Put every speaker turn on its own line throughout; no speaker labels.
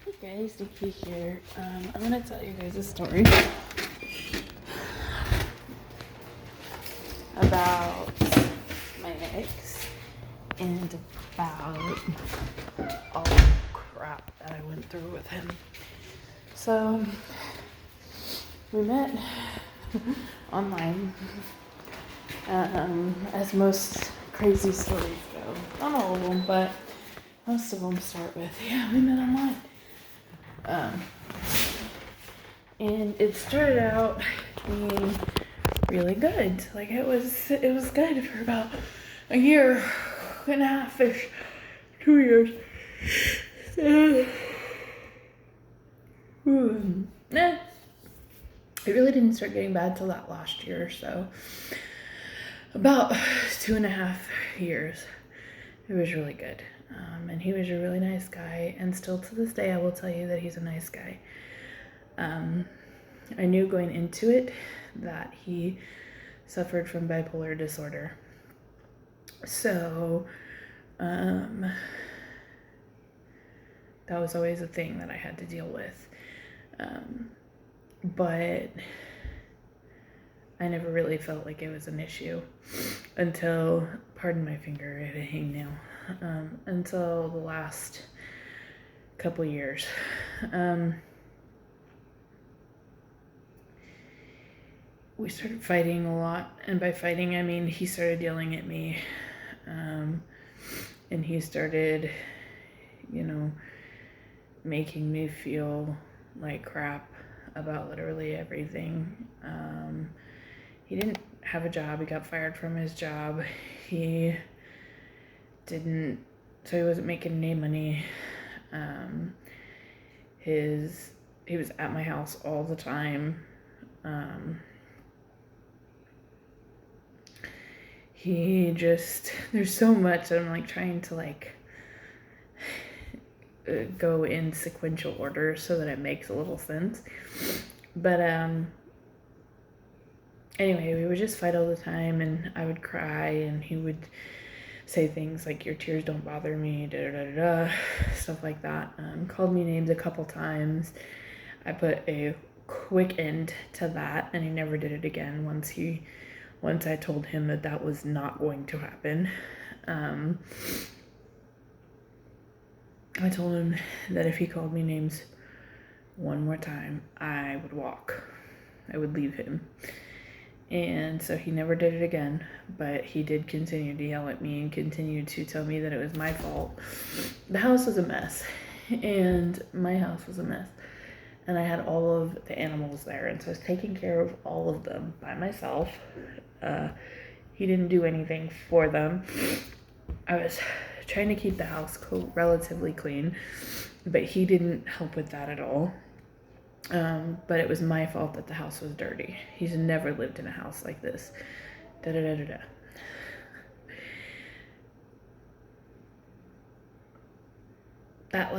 Hey guys, Nikki here. I'm gonna tell you guys a story about my ex and about all the crap that I went through with him. So we met online, as most crazy stories go. Not all of them, but most of them start with, yeah, we met online. And it started out being really good. Like it was good for about a year and a half-ish, 2 years. It really didn't start getting bad till that last year or so. About 2.5 years. It was really good. And he was a really nice guy, and still to this day I will tell you that he's a nice guy. I knew going into it that he suffered from bipolar disorder. So, that was always a thing that I had to deal with. But I never really felt like it was an issue until, pardon my finger, I have a hangnail, until the last couple years. We started fighting a lot, and by fighting I mean he started yelling at me, and he started, making me feel like crap about literally everything. He didn't have a job. He got fired from his job. He wasn't making any money. He was at my house all the time. There's so much that I'm like trying to go in sequential order so that it makes a little sense. But anyway, we would just fight all the time, and I would cry, and he would say things like, "Your tears don't bother me," da da da da, stuff like that. Called me names a couple times. I put a quick end to that, and he never did it again once I told him that was not going to happen. I told him that if he called me names one more time, I would walk. I would leave him. And so he never did it again, but he did continue to yell at me and continue to tell me that it was my fault. The house was a mess, and my house was a mess. And I had all of the animals there, and so I was taking care of all of them by myself. He didn't do anything for them. I was trying to keep the house relatively clean, but he didn't help with that at all. But it was my fault that the house was dirty. He's never lived in a house like this. Da da da da da. That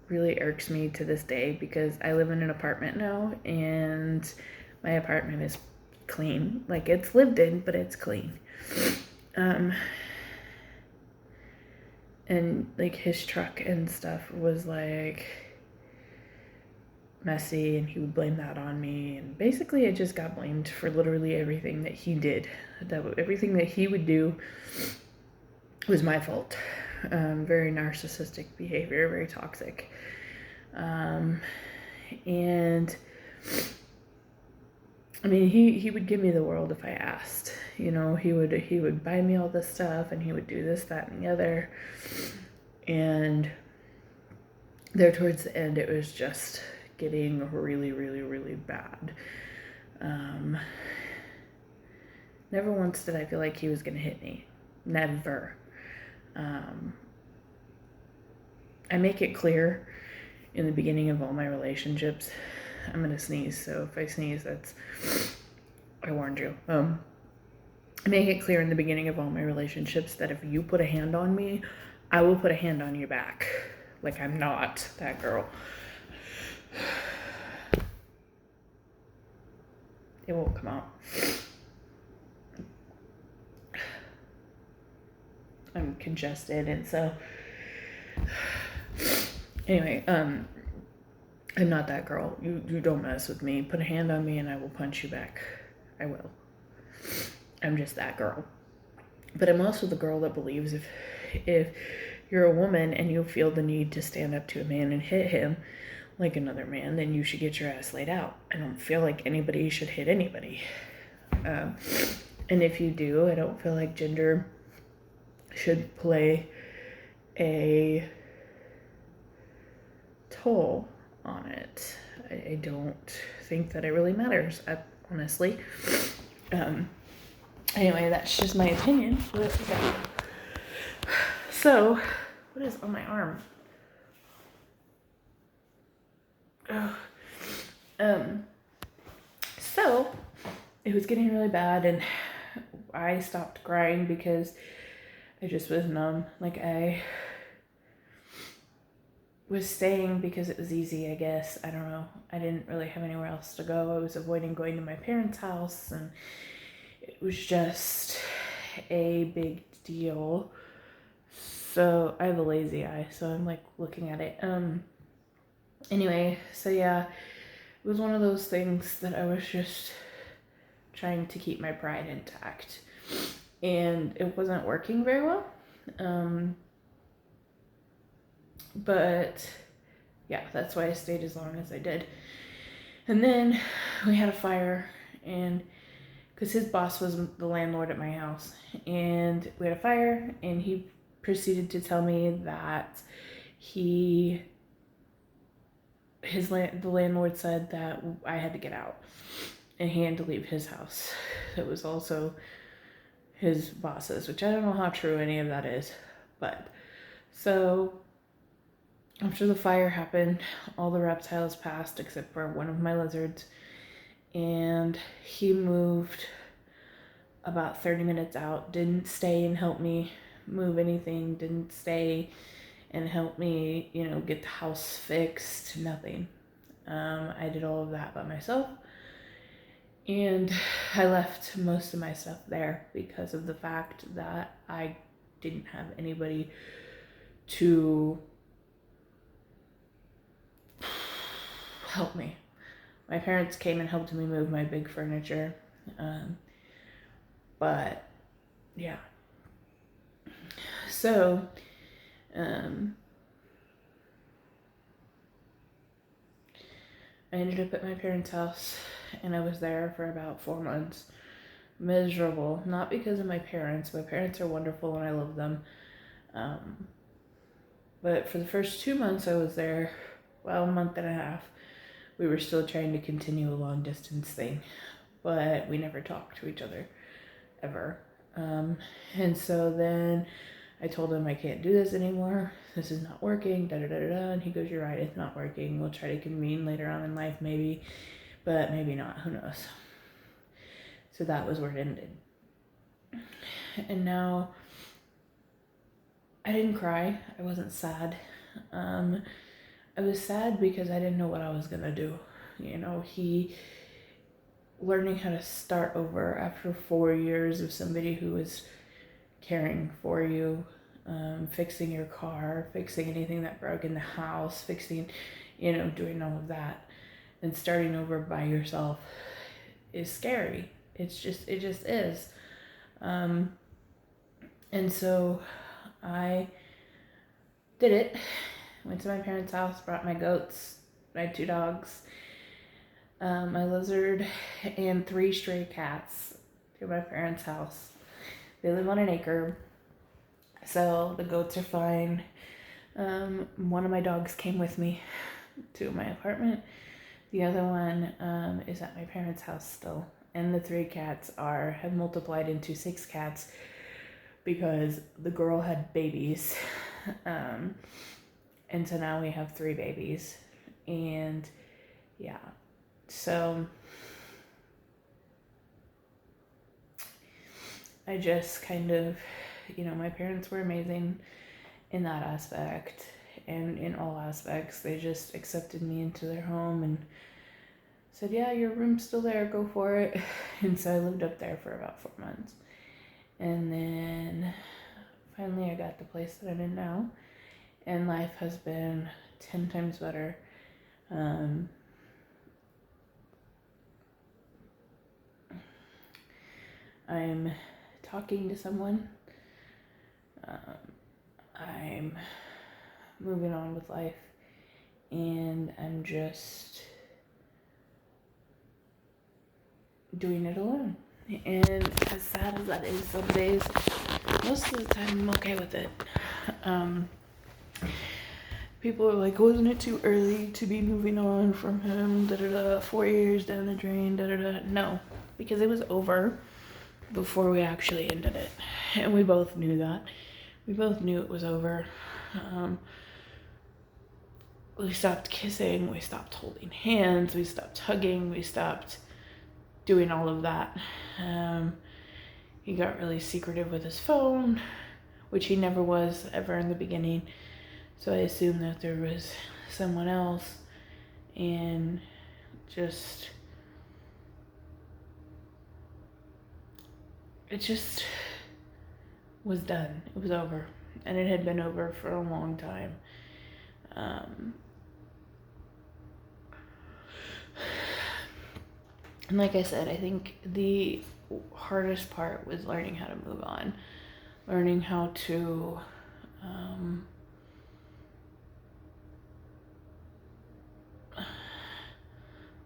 really irks me to this day, because I live in an apartment now, and my apartment is clean. Like, it's lived in, but it's clean. And his truck and stuff was messy, and he would blame that on me, and basically I just got blamed for literally everything that he did. Everything that he would do was my fault. Very narcissistic behavior, very toxic. And I mean, he would give me the world if I asked. He would buy me all this stuff, and he would do this, that, and the other. And there towards the end, it was just getting really, really, really bad. Never once did I feel like he was going to hit me. Never. I make it clear in the beginning of all my relationships. I'm going to sneeze, so if I sneeze, I warned you. I make it clear in the beginning of all my relationships that if you put a hand on me, I will put a hand on your back. Like, I'm not that girl. It won't come out. I'm congested, and so Anyway, I'm not that girl. You don't mess with me. Put a hand on me and I will punch you back. I will. I'm just that girl. But I'm also the girl that believes if you're a woman and you feel the need to stand up to a man and hit him like another man, then you should get your ass laid out. I don't feel like anybody should hit anybody. And if you do, I don't feel like gender should play a toll on it. I don't think that it really matters, honestly. Anyway, that's just my opinion. Okay. So, what is on my arm? So it was getting really bad, and I stopped crying because I just was numb. Like, I was staying because it was easy, I guess. I don't know. I didn't really have anywhere else to go. I was avoiding going to my parents' house, and it was just a big deal. So I have a lazy eye, so I'm like looking at it. Anyway, so yeah, it was one of those things that I was just trying to keep my pride intact, and it wasn't working very well. But yeah, that's why I stayed as long as I did. And then we had a fire, and because his boss was the landlord at my house, and we had a fire, and he proceeded to tell me that the landlord said that I had to get out, and he had to leave his house. It was also his boss's, which I don't know how true any of that is, but so after the fire happened, all the reptiles passed except for one of my lizards, and he moved about 30 minutes out, didn't stay and help me move anything, didn't stay and help me, get the house fixed, nothing. I did all of that by myself, and I left most of my stuff there because of the fact that I didn't have anybody to help me. My parents came and helped me move my big furniture, but yeah. So, I ended up at my parents' house, and I was there for about 4 months. Miserable, not because of my parents. My parents are wonderful and I love them. But for the first 2 months I was there, well, a month and a half, we were still trying to continue a long distance thing, but we never talked to each other, ever. And so then I told him I can't do this anymore. This is not working, And he goes, "You're right, it's not working. We'll try to convene later on in life, maybe, but maybe not. Who knows?" So that was where it ended. And now I didn't cry. I wasn't sad. I was sad because I didn't know what I was going to do. He learning how to start over after 4 years of somebody who was caring for you, fixing your car, fixing anything that broke in the house, fixing, doing all of that, and starting over by yourself is scary. It just is. And so I did it. Went to my parents' house, brought my goats, my 2 dogs, my lizard, and 3 stray cats to my parents' house. They live on an acre, so the goats are fine. One of my dogs came with me to my apartment. The other one is at my parents' house still. And the 3 cats have multiplied into 6 cats because the girl had babies. And so now we have 3 babies. And yeah, so I just kind of, my parents were amazing in that aspect, and in all aspects. They just accepted me into their home and said, "Yeah, your room's still there, go for it." And so I lived up there for about 4 months. And then finally I got the place that I'm in now. and life has been 10 times better. I'm talking to someone. I'm moving on with life, and I'm just doing it alone. And as sad as that is, some days, most of the time I'm okay with it. People are like, wasn't it too early to be moving on from him? 4 years down the drain, No, because it was over before we actually ended it. And we both knew that. We both knew it was over. We stopped kissing, we stopped holding hands, we stopped hugging, we stopped doing all of that. He got really secretive with his phone, which he never was ever in the beginning. So I assumed that there was someone else, and it just was done. It was over, and it had been over for a long time. And like I said, I think the hardest part was learning how to move on, learning how to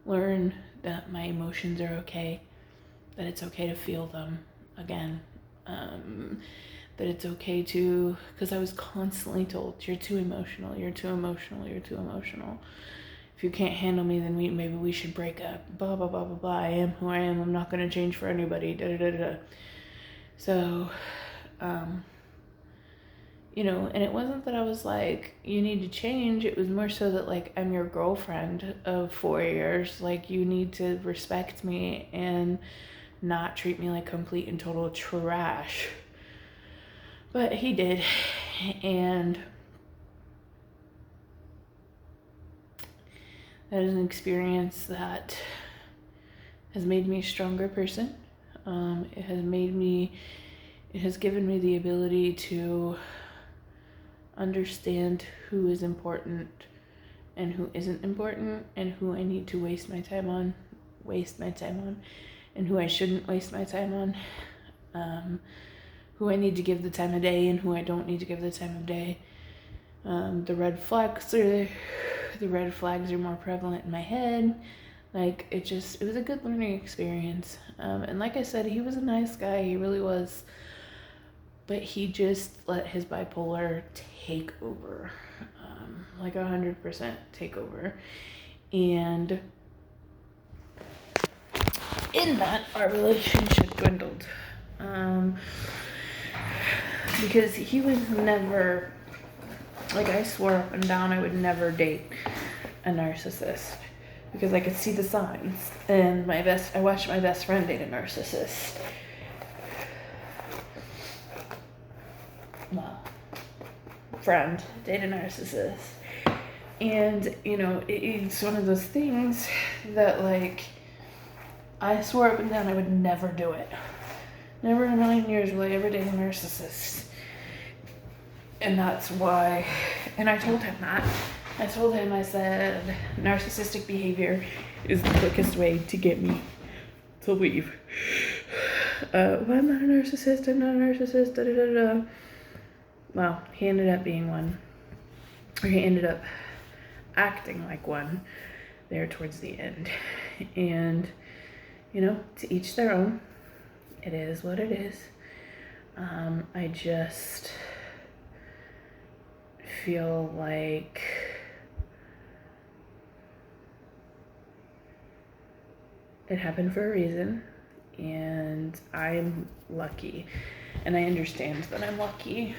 learn that my emotions are okay, that it's okay to feel them again, that it's okay to, because I was constantly told, you're too emotional, you're too emotional, you're too emotional. If you can't handle me, then maybe we should break up, blah, blah, blah, blah, blah. I am who I am. I'm not going to change for anybody, da, da, da, da. So, you know, and it wasn't that I was like, you need to change. It was more so that, like, I'm your girlfriend of 4 years. Like, you need to respect me and not treat me like complete and total trash. But he did. And that is an experience that has made me a stronger person. It has given me the ability to understand who is important and who isn't important, and who I need to waste my time on, and who I shouldn't waste my time on, who I need to give the time of day and who I don't need to give the time of day. The red flags are more prevalent in my head. Like, it was a good learning experience. And like I said, he was a nice guy, he really was. But he just let his bipolar take over, like 100% take over. And in that, our relationship dwindled. Because he was never, like, I swore up and down I would never date a narcissist. Because I could see the signs. And I watched my best friend date a narcissist. Well, friend date a narcissist. And, you know, it's one of those things that, like, I swore up and down I would never do it. Never in a million years will I ever date a narcissist. And that's why, and I told him that. I said, narcissistic behavior is the quickest way to get me to leave. Well, I'm not a narcissist, da da da da. Well, he ended up being one. Or he ended up acting like one there towards the end. And, you know, to each their own. It is what it is. I just feel like it happened for a reason, and I'm lucky, and I understand that I'm lucky,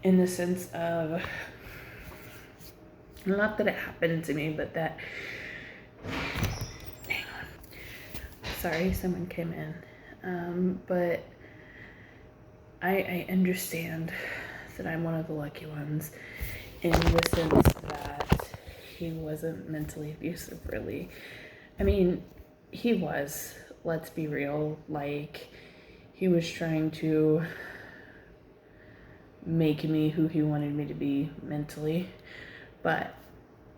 in the sense of, not that it happened to me, but that, hang on, sorry, someone came in, but I understand that I'm one of the lucky ones, in the sense that he wasn't mentally abusive, really. I mean, he was, let's be real, like, he was trying to make me who he wanted me to be mentally, but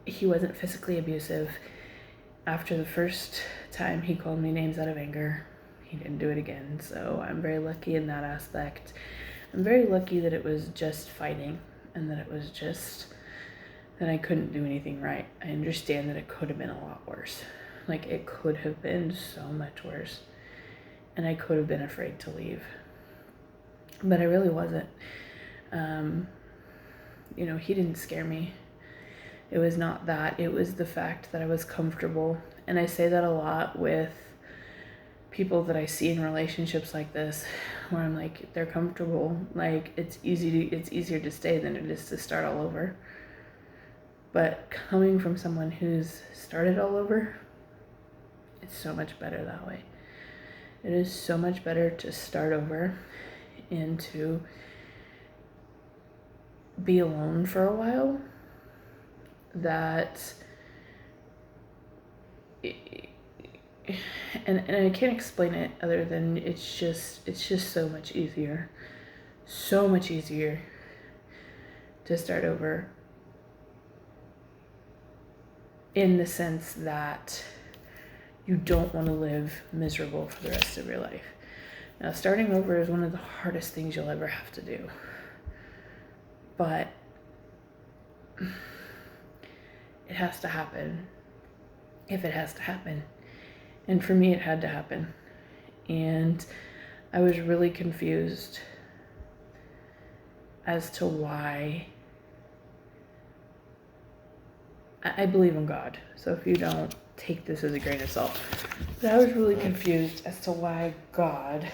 he wasn't physically abusive. After the first time he called me names out of anger, he didn't do it again. So I'm very lucky in that aspect. I'm very lucky that it was just fighting and that it was just that I couldn't do anything right. I understand that it could have been a lot worse. Like, it could have been so much worse. And I could have been afraid to leave. But I really wasn't. He didn't scare me. It was not that. It was the fact that I was comfortable. And I say that a lot with people that I see in relationships like this, where I'm like, they're comfortable. Like, it's easier to stay than it is to start all over. But coming from someone who's started all over, it's so much better that way. It is so much better to start over and to be alone for a while. And I can't explain it other than it's just so much easier to start over, in the sense that you don't want to live miserable for the rest of your life. Now, starting over is one of the hardest things you'll ever have to do, but it has to happen if it has to happen. And for me, it had to happen. And I was really confused as to why. I believe in God, so if you don't, take this as a grain of salt. But I was really confused as to why God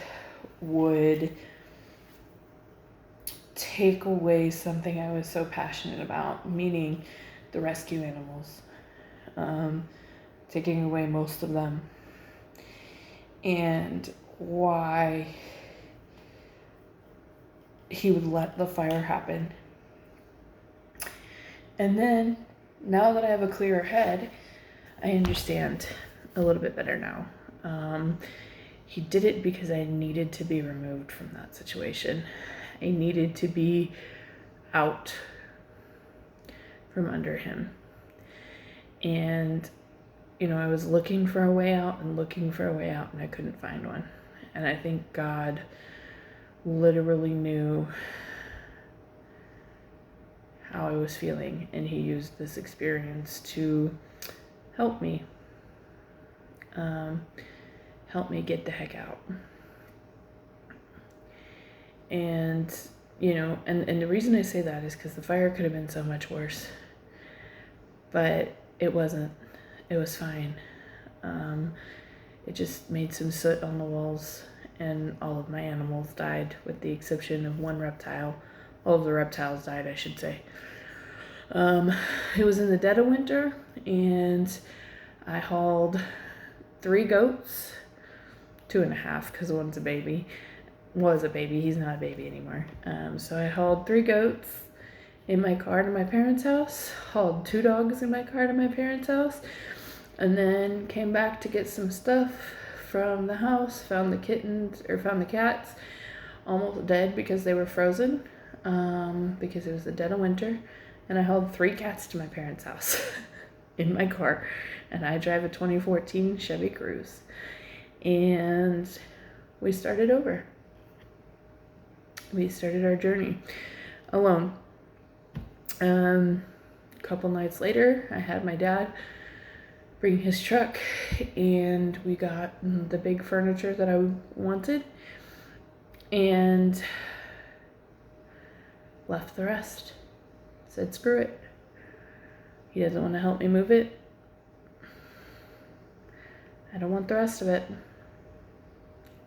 would take away something I was so passionate about, meaning the rescue animals, taking away most of them, and why he would let the fire happen. And then, now that I have a clearer head, I understand a little bit better now. He did it because I needed to be removed from that situation. I needed to be out from under him. And, I was looking for a way out and I couldn't find one. And I think God literally knew how I was feeling, and he used this experience to help me get the heck out. And and the reason I say that is because the fire could have been so much worse, but it wasn't. It was fine. It just made some soot on the walls, and all of my animals died, with the exception of one reptile. All of the reptiles died, I should say. It was in the dead of winter, and I hauled 3 goats, 2.5, because one's a baby. Was a baby. He's not a baby anymore. So I hauled 3 goats in my car to my parents' house, hauled 2 dogs in my car to my parents' house, and then came back to get some stuff from the house, found the cats almost dead because they were frozen, because it was the dead of winter, and I hauled 3 cats to my parents' house in my car, and I drive a 2014 Chevy Cruze, and we started over. We started our journey alone. A couple nights later, I had my dad bring his truck, and we got the big furniture that I wanted and left the rest. Said screw it. He doesn't want to help me move it. I don't want the rest of it.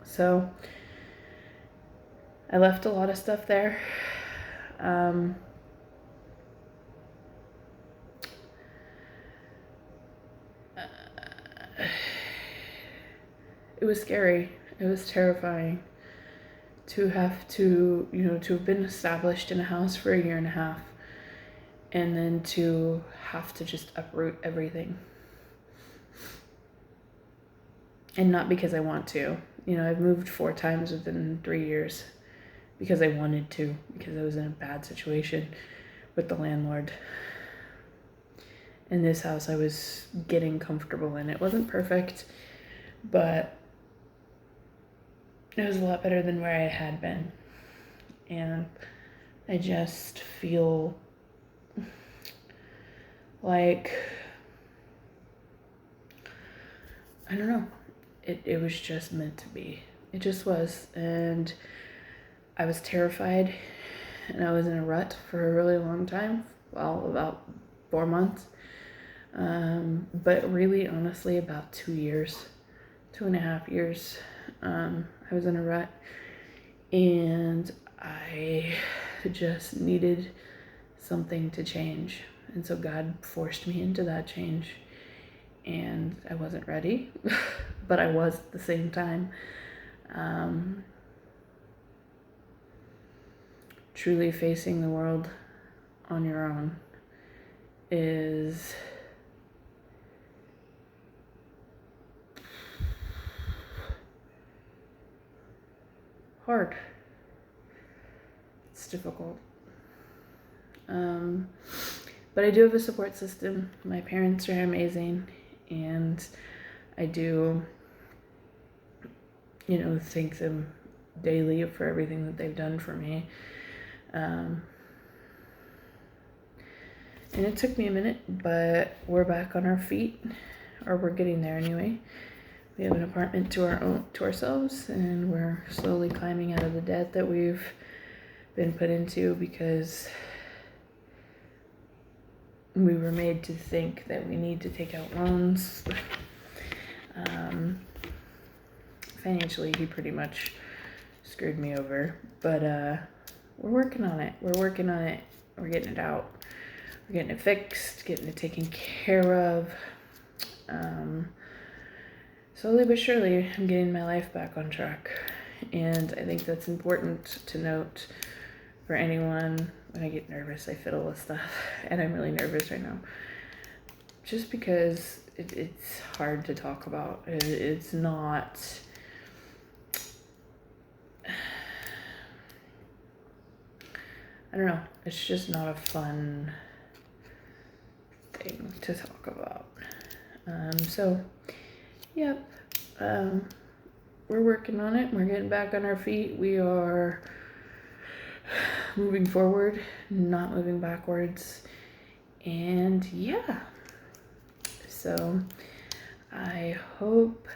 So I left a lot of stuff there. It was scary. It was terrifying to have to have been established in a house for 1.5 years, and then to have to just uproot everything. And not because I want to. I've moved 4 times within 3 years because I wanted to, because I was in a bad situation with the landlord. In this house, I was getting comfortable in. It wasn't perfect, but it was a lot better than where I had been. And I just feel like, I don't know, it was just meant to be. It just was. And I was terrified, and I was in a rut for a really long time. Well, about 4 months. But really, honestly, about 2 years, 2.5 years, I was in a rut, and I just needed something to change. And so God forced me into that change, and I wasn't ready, but I was at the same time. Truly facing the world on your own is hard. It's difficult. But I do have a support system. My parents are amazing, and I do, thank them daily for everything that they've done for me. And it took me a minute, but we're back on our feet, or we're getting there anyway. We have an apartment to ourselves, and we're slowly climbing out of the debt that we've been put into because we were made to think that we need to take out loans. Financially, he pretty much screwed me over, but we're working on it. We're getting it out. We're getting it fixed, getting it taken care of. Slowly but surely, I'm getting my life back on track. And I think that's important to note for anyone. When I get nervous, I fiddle with stuff, and I'm really nervous right now. Just because it's hard to talk about. It's not... I don't know. It's just not a fun thing to talk about. Yep. We're working on it. We're getting back on our feet. We are moving forward, not moving backwards. And yeah. So I hope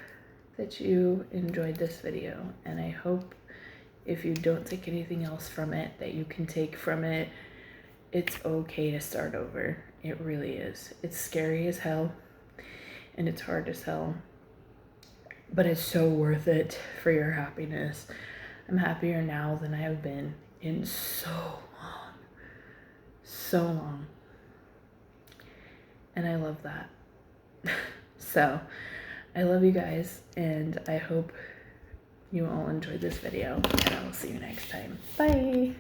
that you enjoyed this video, and I hope if you don't take anything else from it, that you can take from it, it's okay to start over. It really is. It's scary as hell, and it's hard as hell, but it's so worth it for your happiness. I'm happier now than I have been in so long. And I love that. So I love you guys, and I hope you all enjoyed this video, and I will see you next time. Bye.